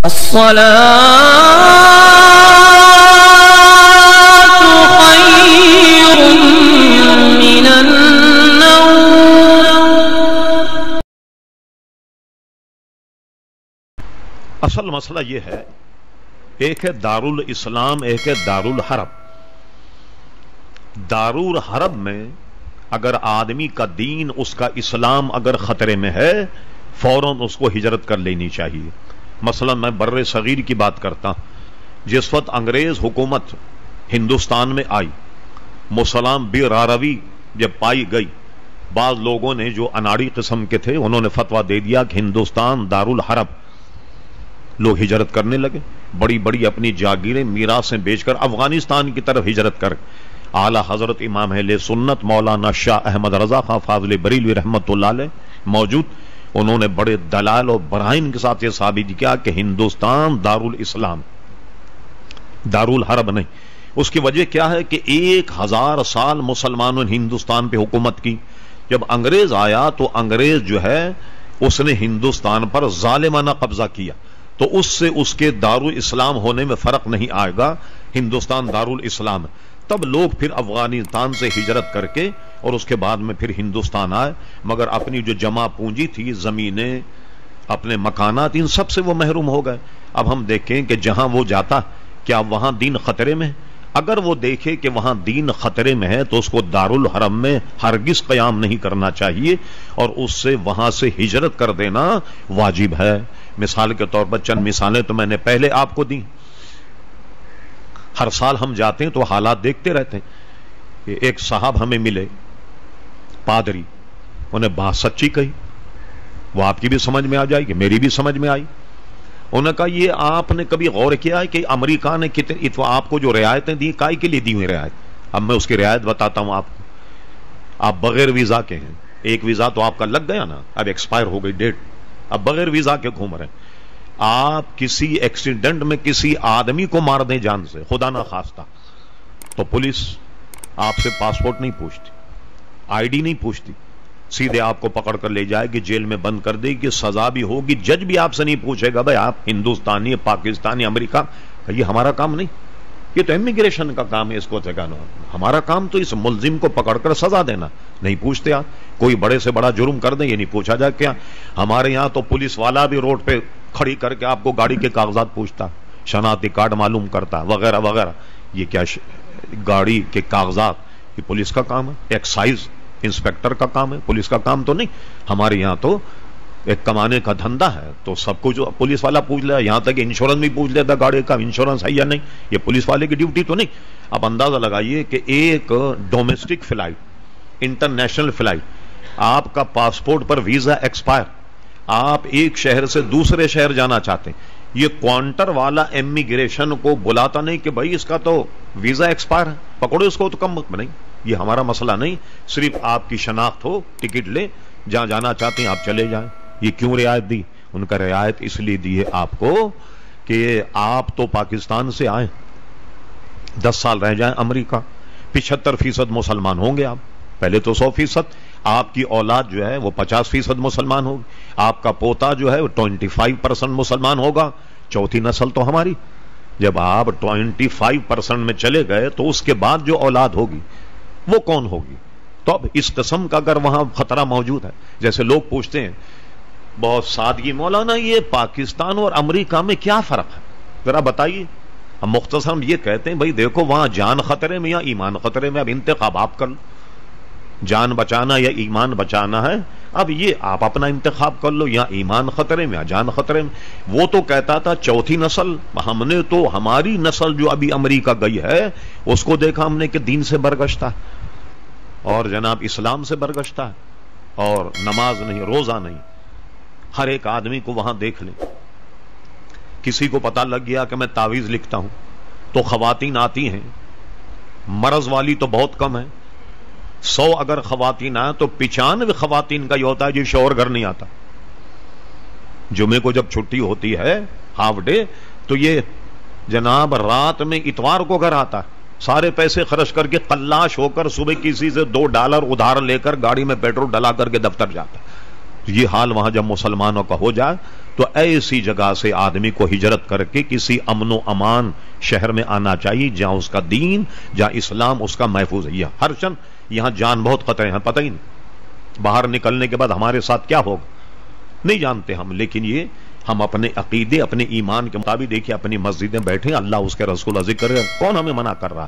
الصلاة خير من النوم. اصل مسئلہ یہ ہے، ایک ہے دارالاسلام، ایک ہے دارالحرب. دارالحرب میں اگر آدمی کا دین، اس کا اسلام اگر خطرے میں ہے، فوراً اس کو ہجرت کر لینی چاہیے. مثلا میں بر صغیر کی بات کرتا ہوں. جس وقت انگریز حکومت ہندوستان میں آئی، مسلم بیراروی جب پائی گئی، بعض لوگوں نے جو اناڑی قسم کے تھے انہوں نے فتویٰ دے دیا کہ ہندوستان دارالحرب. لوگ ہجرت کرنے لگے، بڑی بڑی اپنی جاگیریں میراثیں بیچ کر افغانستان کی طرف ہجرت کر. اعلی حضرت امام اہل سنت مولانا شاہ احمد رضا خان فاضل بریلوی رحمۃ اللہ علیہ موجود، انہوں نے بڑے دلائل اور برہین کے ساتھ یہ ثابت کیا کہ ہندوستان دارالاسلام، دارالحرب نہیں. اس کی وجہ کیا ہے کہ 1000 سال مسلمانوں نے ہندوستان پہ حکومت کی. جب انگریز آیا تو انگریز جو ہے اس نے ہندوستان پر ظالمانہ قبضہ کیا، تو اس سے اس کے دارالاسلام ہونے میں فرق نہیں آئے گا. ہندوستان دارالاسلام. تب لوگ پھر افغانستان سے ہجرت کر کے اور اس کے بعد میں پھر ہندوستان آئے، مگر اپنی جو جمع پونجی تھی، زمینیں، اپنے مکانات، ان سب سے وہ محروم ہو گئے. اب ہم دیکھیں کہ جہاں وہ جاتا کیا وہاں دین خطرے میں ہے؟ اگر وہ دیکھے کہ وہاں دین خطرے میں ہے تو اس کو دارالحرم میں ہرگز قیام نہیں کرنا چاہیے، اور اس سے وہاں سے ہجرت کر دینا واجب ہے. مثال کے طور پر چند مثالیں تو میں نے پہلے آپ کو دی. ہر سال ہم جاتے ہیں تو حالات دیکھتے رہتے ہیں. ایک صاحب ہمیں ملے، پادری، انہیں بات سچی کہی، وہ آپ کی بھی سمجھ میں آ جائے گی، میری بھی سمجھ میں آئی. انہوں نے کہا یہ آپ نے کبھی غور کیا ہے کہ امریکہ نے کتنے آپ کو جو رعایتیں دی، کائی کے لیے دی ہوئی رعایت؟ اب میں اس کی رعایت بتاتا ہوں آپ کو. آپ بغیر ویزا کے ہیں، ایک ویزا تو آپ کا لگ گیا نا، اب ایکسپائر ہو گئی ڈیٹ، اب بغیر ویزا کے گھوم رہے ہیں. آپ کسی ایکسیڈنٹ میں کسی آدمی کو مار دیں جان سے، خدا نہ خواستہ، تو پولیس آپ سے پاسپورٹ نہیں پوچھتی، آئی ڈی نہیں پوچھتی، سیدھے آپ کو پکڑ کر لے جائے گی، جیل میں بند کر دے گی، سزا بھی ہوگی. جج بھی آپ سے نہیں پوچھے گا بھائی آپ ہندوستانی، پاکستانی، امریکہ. یہ ہمارا کام نہیں، یہ تو امیگریشن کا کام ہے، اس کو ٹھکانا. ہمارا کام تو اس ملزم کو پکڑ کر سزا دینا. نہیں پوچھتے آپ. کوئی بڑے سے بڑا جرم کر دیں یہ نہیں پوچھا جائے. کیا ہمارے یہاں تو پولیس والا بھی روڈ پہ کھڑی کر کے آپ کو گاڑی کے کاغذات پوچھتا، شناختی کارڈ معلوم کرتا وغیرہ وغیرہ. یہ کیا گاڑی کے کاغذات یہ پولیس کا کام ہے؟ ایکسائز انسپیکٹر کا کام ہے، پولیس کا کام تو نہیں. ہمارے یہاں تو ایک کمانے کا دھندا ہے، تو سب کچھ پولیس والا پوچھ لے. یہاں تک انشورنس بھی پوچھ لیتا، گاڑی کا انشورنس ہے یا نہیں. یہ پولیس والے کی ڈیوٹی تو نہیں. اب اندازہ لگائیے کہ ایک ڈومیسٹک فلائٹ، انٹرنیشنل فلائٹ، آپ کا پاسپورٹ پر ویزا ایکسپائر، آپ ایک شہر سے دوسرے شہر جانا چاہتے ہیں، یہ کوانٹر والا امیگریشن کو بلاتا نہیں کہ بھائی اس کا تو ویزا ایکسپائر ہے، پکڑو اس کو. تو کم وقت میں نہیں، یہ ہمارا مسئلہ نہیں. صرف آپ کی شناخت ہو، ٹکٹ لیں، جہاں جانا چاہتے ہیں آپ چلے جائیں. یہ کیوں رعایت دی؟ ان کا رعایت اس لیے دی ہے آپ کو کہ آپ تو پاکستان سے آئیں، 10 سال رہ جائیں امریکہ، 75% مسلمان ہوں گے آپ، پہلے تو 100%. آپ کی اولاد جو ہے وہ 50% مسلمان ہوگی، آپ کا پوتا جو ہے وہ 25% مسلمان ہوگا، چوتھی نسل تو ہماری. جب آپ 25% میں چلے گئے تو اس کے بعد جو اولاد ہوگی وہ کون ہوگی؟ تو اب اس قسم کا اگر وہاں خطرہ موجود ہے، جیسے لوگ پوچھتے ہیں بہت سادگی، مولانا یہ پاکستان اور امریکہ میں کیا فرق ہے، ذرا بتائیے. ہم مختصر یہ کہتے ہیں بھائی دیکھو وہاں جان خطرے میں یا ایمان خطرے میں، اب انتخاب آپ کر لو، جان بچانا یا ایمان بچانا ہے. اب یہ آپ اپنا انتخاب کر لو، یا ایمان خطرے میں یا جان خطرے میں. وہ تو کہتا تھا چوتھی نسل، ہم نے تو ہماری نسل جو ابھی امریکہ گئی ہے اس کو دیکھا ہم نے کہ دین سے برگشتہ اور جناب اسلام سے برگشتہ ہے، اور نماز نہیں، روزہ نہیں. ہر ایک آدمی کو وہاں دیکھ لیں. کسی کو پتہ لگ گیا کہ میں تعویذ لکھتا ہوں تو خواتین آتی ہیں، مرض والی تو بہت کم ہے. 100 اگر خواتین آئیں تو 95 خواتین کا یہ ہوتا ہے جو شوہر گھر نہیں آتا. جمعے کو جب چھٹی ہوتی ہے ہاف ڈے تو یہ جناب رات میں اتوار کو گھر آتا ہے، سارے پیسے خرچ کر کے قلاش ہو کر صبح کسی سے $2 ادھار لے کر گاڑی میں پیٹرول ڈلا کر کے دفتر جاتا ہے. یہ حال وہاں جب مسلمانوں کا ہو جائے تو ایسی جگہ سے آدمی کو ہجرت کر کے کسی امن و امان شہر میں آنا چاہیے جہاں اس کا دین، جہاں اسلام اس کا محفوظ ہے. یہ ہر شن یہاں جان بہت خطرے ہیں، پتہ ہی نہیں باہر نکلنے کے بعد ہمارے ساتھ کیا ہوگا نہیں جانتے ہم. لیکن یہ ہم اپنے عقیدے، اپنے ایمان کے مطابق دیکھیں اپنی مسجدیں بیٹھیں، اللہ اس کے رسول کا ذکر ہے، کون ہمیں منع کر رہا؟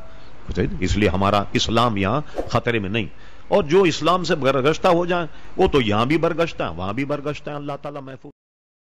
اس لیے ہمارا اسلام یہاں خطرے میں نہیں. اور جو اسلام سے برگشتہ ہو جائیں وہ تو یہاں بھی برگشتہ ہیں، وہاں بھی برگشتہ ہیں. اللہ تعالیٰ محفوظ